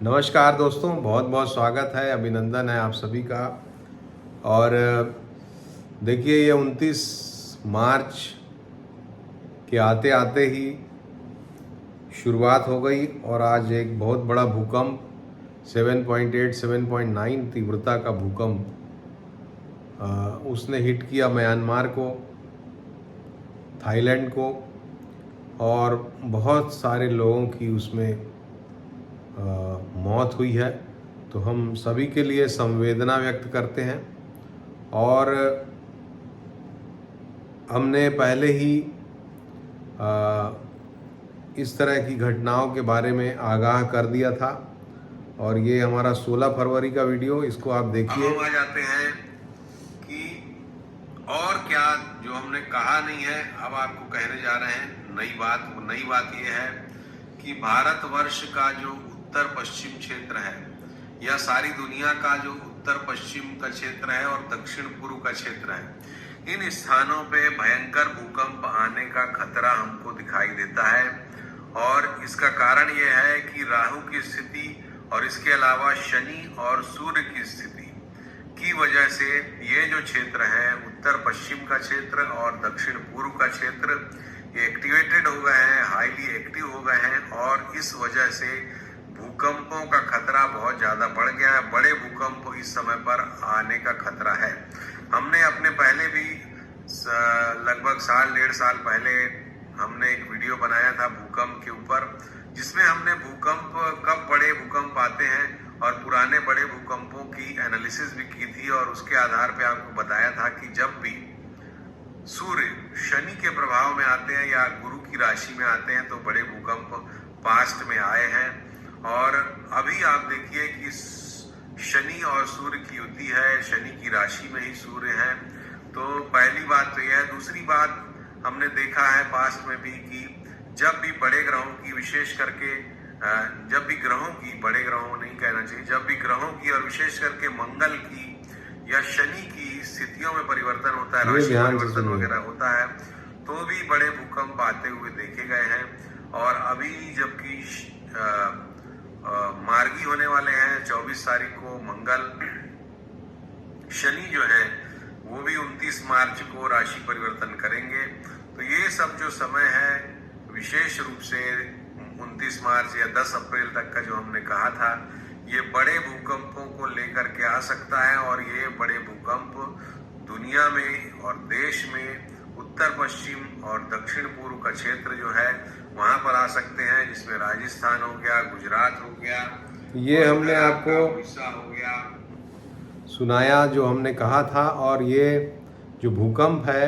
नमस्कार दोस्तों, बहुत बहुत स्वागत है, अभिनंदन है आप सभी का। और देखिए, ये 29 मार्च के आते आते ही शुरुआत हो गई और आज एक बहुत बड़ा भूकंप 7.8 7.9 तीव्रता का भूकंप उसने हिट किया म्यांमार को, थाईलैंड को, और बहुत सारे लोगों की उसमें मौत हुई है। तो हम सभी के लिए संवेदना व्यक्त करते हैं और हमने पहले ही इस तरह की घटनाओं के बारे में आगाह कर दिया था और ये हमारा 16 फरवरी का वीडियो, इसको आप देखिए। हम आ जाते हैं कि और क्या जो हमने कहा नहीं है अब आपको कहने जा रहे हैं। नई बात ये है कि भारतवर्ष का जो उत्तर पश्चिम क्षेत्र है या सारी दुनिया का जो उत्तर पश्चिम का क्षेत्र है और दक्षिण पूर्व का क्षेत्र है, इन स्थानों पे भयंकर भूकंप आने का खतरा हमको दिखाई देता है। और इसका कारण यह है कि राहु की स्थिति और इसके अलावा शनि और सूर्य की स्थिति की वजह से ये जो क्षेत्र है, उत्तर पश्चिम का क्षेत्र और दक्षिण पूर्व का क्षेत्र, ये एक्टिवेटेड हो गए हैं, हाईली एक्टिव हो गए हैं और इस वजह से भूकंपों का खतरा बहुत ज्यादा बढ़ गया है। बड़े भूकंप इस समय पर आने का खतरा है। हमने अपने पहले भी लगभग डेढ़ साल पहले हमने एक वीडियो बनाया था भूकंप के ऊपर, जिसमें हमने कब बड़े भूकंप आते हैं और पुराने बड़े भूकंपों की एनालिसिस भी की थी और उसके आधार पे आपको बताया था कि जब भी सूर्य शनि के प्रभाव में आते हैं या गुरु की राशि में आते हैं तो बड़े भूकंप पास्ट में आए हैं। और अभी आप देखिए कि शनि और सूर्य की युति है, शनि की राशि में ही सूर्य है। तो पहली बात तो यह है। दूसरी बात हमने देखा है पास्ट में भी कि जब भी बड़े ग्रहों की, विशेष करके जब भी ग्रहों की, बड़े ग्रहों नहीं कहना चाहिए, जब भी ग्रहों की और विशेष करके मंगल की या शनि की स्थितियों में परिवर्तन होता है, राशि परिवर्तन वगैरह होता है, तो भी बड़े भूकंप आते हुए देखे गए हैं। और अभी जबकि मार्गी होने वाले हैं 24 तारीख को मंगल, शनि जो है वो भी 29 मार्च को राशि परिवर्तन करेंगे। तो ये सब जो समय है, विशेष रूप से 29 मार्च या 10 अप्रैल तक का जो हमने कहा था, ये बड़े भूकंपों को लेकर के आ सकता है। और ये बड़े भूकंप दुनिया में और देश में उत्तर पश्चिम और दक्षिण पूर्व का क्षेत्र जो है वहां पर आ सकते हैं, जिसमें राजस्थान हो गया, गुजरात हो गया, ये हमने आपको उड़ीसा हो गया, सुनाया जो हमने कहा था। और ये जो भूकंप है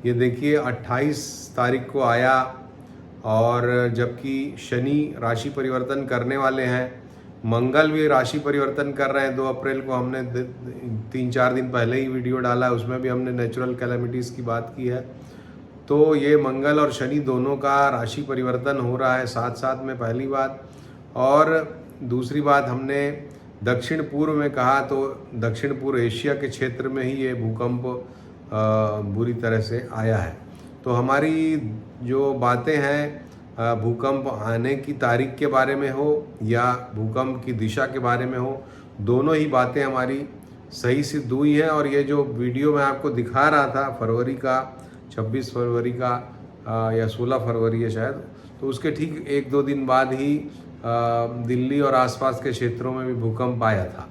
ये देखिए 28 तारीख को आया और जबकि शनि राशि परिवर्तन करने वाले हैं, मंगल भी राशि परिवर्तन कर रहे हैं 2 अप्रैल को। हमने 3-4 दिन पहले ही वीडियो डाला है, उसमें भी हमने नेचुरल कैलेमिटीज़ की बात की है। तो ये मंगल और शनि दोनों का राशि परिवर्तन हो रहा है साथ साथ में, पहली बात। और दूसरी बात, हमने दक्षिण पूर्व में कहा तो दक्षिण पूर्व एशिया के क्षेत्र में ही ये भूकंप बुरी तरह से आया है। तो हमारी जो बातें हैं भूकंप आने की तारीख के बारे में हो या भूकंप की दिशा के बारे में हो, दोनों ही बातें हमारी सही सिद्ध हुई हैं। और ये जो वीडियो मैं आपको दिखा रहा था फरवरी का, 26 फरवरी का या 16 फरवरी है शायद, तो उसके ठीक 1-2 दिन बाद ही दिल्ली और आसपास के क्षेत्रों में भी भूकंप आया था।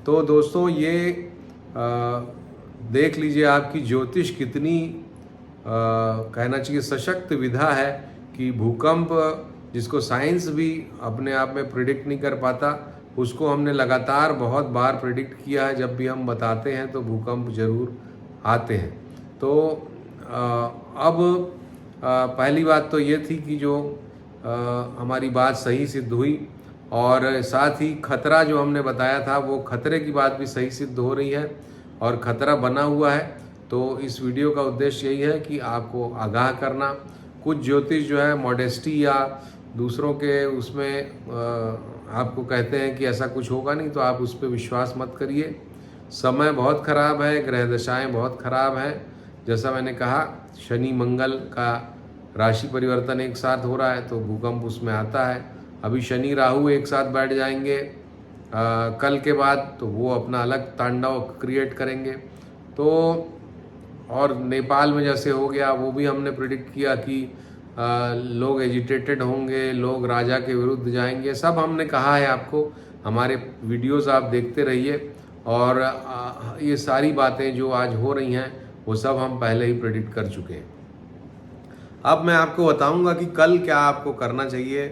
तो दोस्तों, ये देख लीजिए आपकी ज्योतिष कितनी कहना चाहिए सशक्त विधा है कि भूकंप, जिसको साइंस भी अपने आप में प्रिडिक्ट नहीं कर पाता, उसको हमने लगातार बहुत बार प्रिडिक्ट किया है। जब भी हम बताते हैं तो भूकंप जरूर आते हैं। तो अब पहली बात तो ये थी कि जो हमारी बात सही सिद्ध हुई और साथ ही खतरा जो हमने बताया था वो खतरे की बात भी सही सिद्ध हो रही है और खतरा बना हुआ है। तो इस वीडियो का उद्देश्य यही है कि आपको आगाह करना। कुछ ज्योतिष जो है मॉडेस्टी या दूसरों के उसमें आपको कहते हैं कि ऐसा कुछ होगा नहीं, तो आप उस पर विश्वास मत करिए। समय बहुत खराब है, ग्रह दशाएँ बहुत खराब हैं। जैसा मैंने कहा, शनि मंगल का राशि परिवर्तन एक साथ हो रहा है तो भूकंप उसमें आता है। अभी शनि राहु एक साथ बैठ जाएंगे कल के बाद, तो वो अपना अलग तांडव क्रिएट करेंगे। तो और नेपाल में जैसे हो गया, वो भी हमने प्रिडिक्ट किया कि लोग एजिटेटेड होंगे, लोग राजा के विरुद्ध जाएंगे, सब हमने कहा है आपको। हमारे वीडियोस आप देखते रहिए, और ये सारी बातें जो आज हो रही हैं वो सब हम पहले ही प्रेडिक्ट कर चुके हैं। अब मैं आपको बताऊंगा कि कल क्या आपको करना चाहिए,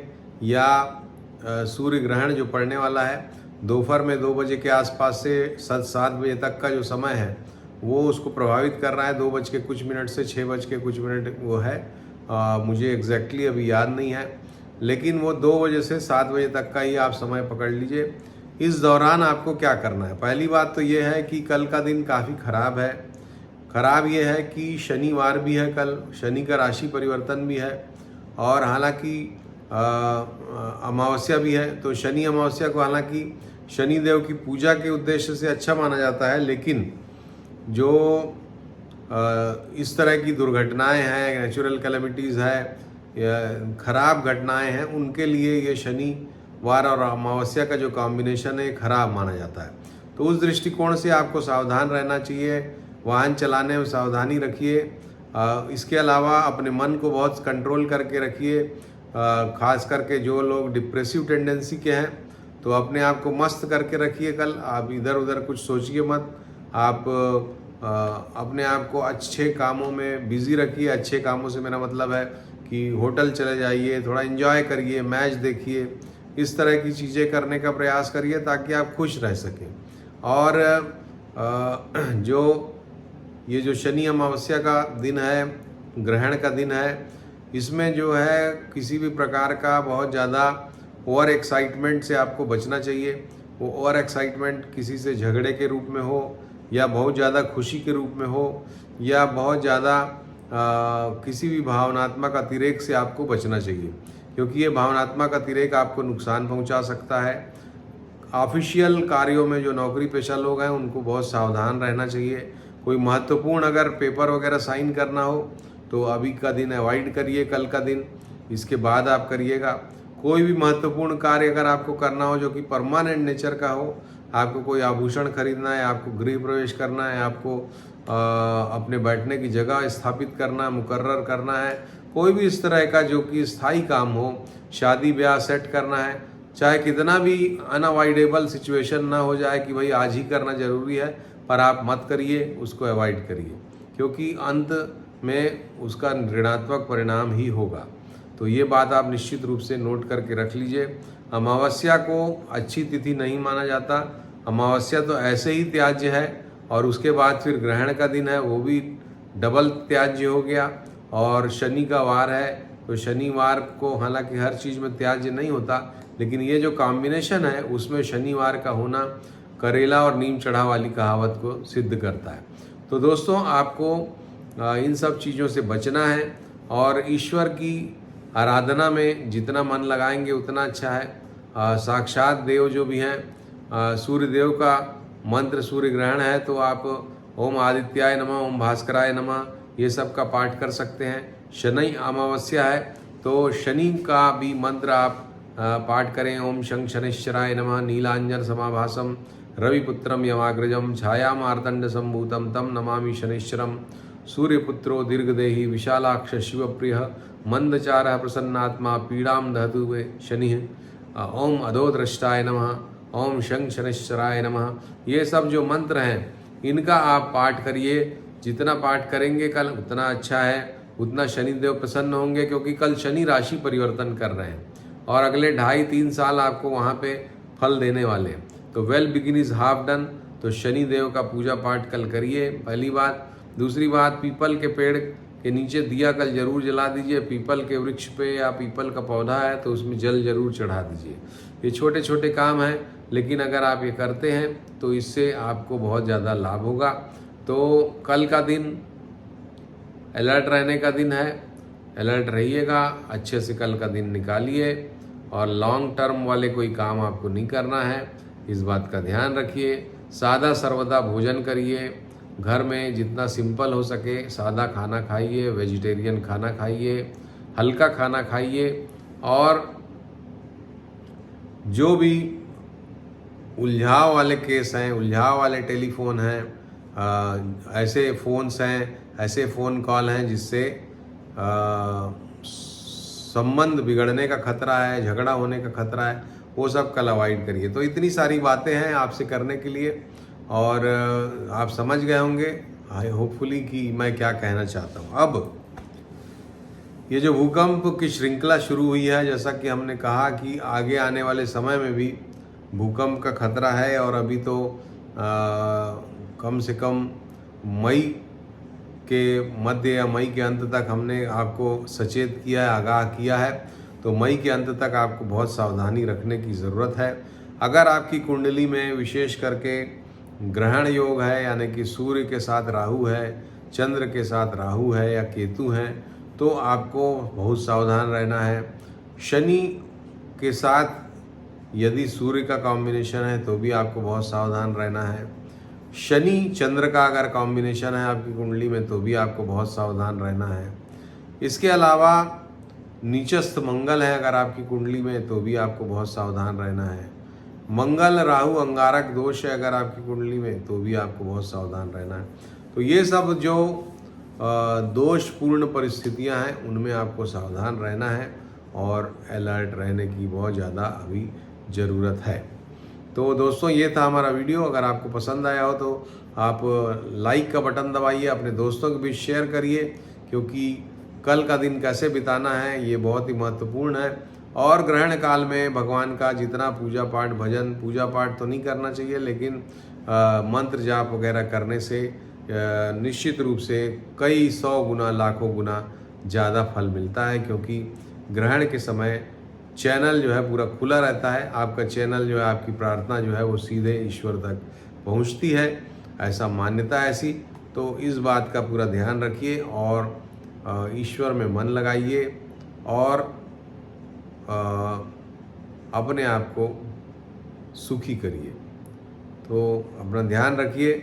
या सूर्य ग्रहण जो पड़ने वाला है दोपहर में 2 बजे के आसपास से 7 बजे तक का जो समय है वो उसको प्रभावित कर रहा है। 2 बज के कुछ मिनट से 6 बज के कुछ मिनट वो है, मुझे एग्जैक्टली अभी याद नहीं है, लेकिन वो 2 बजे से 7 बजे तक का ही आप समय पकड़ लीजिए। इस दौरान आपको क्या करना है? पहली बात तो ये है कि कल का दिन काफ़ी ख़राब है। ख़राब ये है कि शनिवार भी है, कल शनि का राशि परिवर्तन भी है, और हालांकि अमावस्या भी है। तो शनि अमावस्या को हालांकि शनिदेव की पूजा के उद्देश्य से अच्छा माना जाता है, लेकिन जो इस तरह की दुर्घटनाएं हैं, नेचुरल कैलेमिटीज़ है, ख़राब घटनाएं हैं, उनके लिए ये शनिवार और अमावस्या का जो कॉम्बिनेशन है ख़राब माना जाता है। तो उस दृष्टिकोण से आपको सावधान रहना चाहिए, वाहन चलाने में सावधानी रखिए। इसके अलावा अपने मन को बहुत कंट्रोल करके रखिए, खास करके जो लोग डिप्रेसिव टेंडेंसी के हैं तो अपने आप को मस्त करके रखिए। कल आप इधर उधर कुछ सोचिए मत, आप अपने आप को अच्छे कामों में बिजी रखिए। अच्छे कामों से मेरा मतलब है कि होटल चले जाइए, थोड़ा एंजॉय करिए, मैच देखिए, इस तरह की चीज़ें करने का प्रयास करिए ताकि आप खुश रह सकें। और जो ये जो शनि अमावस्या का दिन है, ग्रहण का दिन है, इसमें जो है किसी भी प्रकार का बहुत ज़्यादा ओवर एक्साइटमेंट से आपको बचना चाहिए। वो ओवर एक्साइटमेंट किसी से झगड़े के रूप में हो, या बहुत ज़्यादा खुशी के रूप में हो, या बहुत ज़्यादा किसी भी भावनात्मक अतिरेक से आपको बचना चाहिए, क्योंकि ये भावनात्मक अतिरेक आपको नुकसान पहुंचा सकता है। ऑफिशियल कार्यों में जो नौकरी पेशा लोग हैं उनको बहुत सावधान रहना चाहिए। कोई महत्वपूर्ण अगर पेपर वगैरह साइन करना हो तो अभी का दिन अवॉइड करिए, कल का दिन, इसके बाद आप करिएगा। कोई भी महत्वपूर्ण कार्य अगर आपको करना हो जो कि परमानेंट नेचर का हो, आपको कोई आभूषण खरीदना है, आपको गृह प्रवेश करना है, आपको अपने बैठने की जगह स्थापित करना है, मुकर्रर करना है, कोई भी इस तरह का जो कि स्थायी काम हो, शादी ब्याह सेट करना है, चाहे कितना भी अनअवॉइडेबल सिचुएशन ना हो जाए कि भाई आज ही करना ज़रूरी है, पर आप मत करिए, उसको अवॉइड करिए, क्योंकि अंत में उसका ऋणात्मक परिणाम ही होगा। तो ये बात आप निश्चित रूप से नोट करके रख लीजिए। अमावस्या को अच्छी तिथि नहीं माना जाता, अमावस्या तो ऐसे ही त्याज्य है, और उसके बाद फिर ग्रहण का दिन है, वो भी डबल त्याज्य हो गया, और शनि का वार है, तो शनिवार को हालांकि हर चीज़ में त्याज्य नहीं होता, लेकिन ये जो कॉम्बिनेशन है उसमें शनिवार का होना करेला और नीम चढ़ा वाली कहावत को सिद्ध करता है। तो दोस्तों, आपको इन सब चीज़ों से बचना है, और ईश्वर की आराधना में जितना मन लगाएंगे उतना अच्छा है। साक्षात देव जो भी हैं, सूर्य देव का मंत्र सूर्य ग्रहण है, तो आप ओम आदित्याय नमः, ओम भास्कराय नमः, ये सब का पाठ कर सकते हैं। शनि अमावस्या है तो शनि का भी मंत्र आप पाठ करें। ओम शं शनिश्चराय नमः, नीलांजन समाभासम रविपुत्रम यमाग्रजम छाया मार्तंड संभूतम तम नमामि शनिश्चरम। सूर्यपुत्रो दीर्घदेही विशालाक्ष शिवप्रिय मंदचार प्रसन्नात्मा पीड़ाम दहतु वे शनि। ओम अधोद्रष्टाय नमः, ओम शं शनिश्चराय नमः, ये सब जो मंत्र हैं इनका आप पाठ करिए। जितना पाठ करेंगे कल उतना अच्छा है, उतना शनिदेव प्रसन्न होंगे, क्योंकि कल शनि राशि परिवर्तन कर रहे हैं और अगले 2.5-3 साल आपको वहाँ पे फल देने वाले हैं। तो well begin is half done. तो शनि देव का पूजा पाठ कल करिए, पहली बात। दूसरी बात, पीपल के पेड़ के नीचे दिया कल जरूर जला दीजिए। पीपल के वृक्ष पे या पीपल का पौधा है तो उसमें जल जरूर चढ़ा दीजिए। ये छोटे छोटे काम हैं, लेकिन अगर आप ये करते हैं तो इससे आपको बहुत ज़्यादा लाभ होगा। तो कल का दिन अलर्ट रहने का दिन है, अलर्ट रहिएगा, अच्छे से कल का दिन निकालिए, और लॉन्ग टर्म वाले कोई काम आपको नहीं करना है, इस बात का ध्यान रखिए। सादा सर्वदा भोजन करिए, घर में जितना सिंपल हो सके सादा खाना खाइए, वेजिटेरियन खाना खाइए, हल्का खाना खाइए, और जो भी उलझाव वाले केस हैं, उलझाव वाले टेलीफोन हैं, ऐसे फ़ोन्स हैं, ऐसे फ़ोन कॉल हैं जिससे संबंध बिगड़ने का खतरा है, झगड़ा होने का खतरा है, वो सब कल अवॉइड करिए। तो इतनी सारी बातें हैं आपसे करने के लिए, और आप समझ गए होंगे आई होपफुली कि मैं क्या कहना चाहता हूँ। अब ये जो भूकंप की श्रृंखला शुरू हुई है, जैसा कि हमने कहा कि आगे आने वाले समय में भी भूकंप का खतरा है, और अभी तो कम से कम मई के मध्य या मई के अंत तक हमने आपको सचेत किया है, आगाह किया है। तो मई के अंत तक आपको बहुत सावधानी रखने की ज़रूरत है। अगर आपकी कुंडली में विशेष करके ग्रहण योग है, यानी कि सूर्य के साथ राहु है, चंद्र के साथ राहु है या केतु हैं, तो आपको बहुत सावधान रहना है। शनि के साथ यदि सूर्य का कॉम्बिनेशन है तो भी आपको बहुत सावधान रहना है। शनि चंद्र का अगर कॉम्बिनेशन है आपकी कुंडली में तो भी आपको बहुत सावधान रहना है। इसके अलावा नीचस्थ मंगल है अगर आपकी कुंडली में तो भी आपको बहुत सावधान रहना है। मंगल राहु अंगारक दोष है अगर आपकी कुंडली में तो भी आपको बहुत सावधान रहना है। तो ये सब जो दोषपूर्ण परिस्थितियां हैं उनमें आपको सावधान रहना है और अलर्ट रहने की बहुत ज़्यादा अभी ज़रूरत है। तो दोस्तों ये था हमारा वीडियो। अगर आपको पसंद आया हो तो आप लाइक का बटन दबाइए, अपने दोस्तों के बीच शेयर करिए, क्योंकि कल का दिन कैसे बिताना है ये बहुत ही महत्वपूर्ण है। और ग्रहण काल में भगवान का जितना पूजा पाठ भजन, पूजा पाठ तो नहीं करना चाहिए, लेकिन मंत्र जाप वगैरह करने से निश्चित रूप से कई 100 गुना लाखों गुना ज़्यादा फल मिलता है, क्योंकि ग्रहण के समय चैनल जो है पूरा खुला रहता है। आपका चैनल जो है, आपकी प्रार्थना जो है वो सीधे ईश्वर तक पहुंचती है, ऐसा मान्यता है ऐसी। तो इस बात का पूरा ध्यान रखिए और ईश्वर में मन लगाइए और अपने आप को सुखी करिए। तो अपना ध्यान रखिए।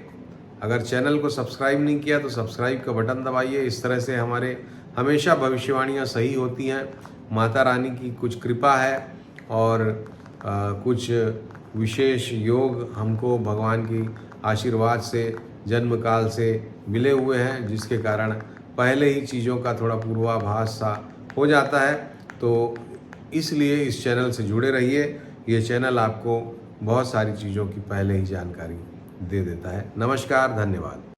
अगर चैनल को सब्सक्राइब नहीं किया तो सब्सक्राइब का बटन दबाइए। इस तरह से हमारे हमेशा भविष्यवाणियाँ सही होती हैं। माता रानी की कुछ कृपा है और कुछ विशेष योग हमको भगवान की आशीर्वाद से जन्म काल से मिले हुए हैं, जिसके कारण पहले ही चीज़ों का थोड़ा पूर्वाभास सा हो जाता है। तो इसलिए इस चैनल से जुड़े रहिए। ये चैनल आपको बहुत सारी चीज़ों की पहले ही जानकारी दे देता है। नमस्कार, धन्यवाद।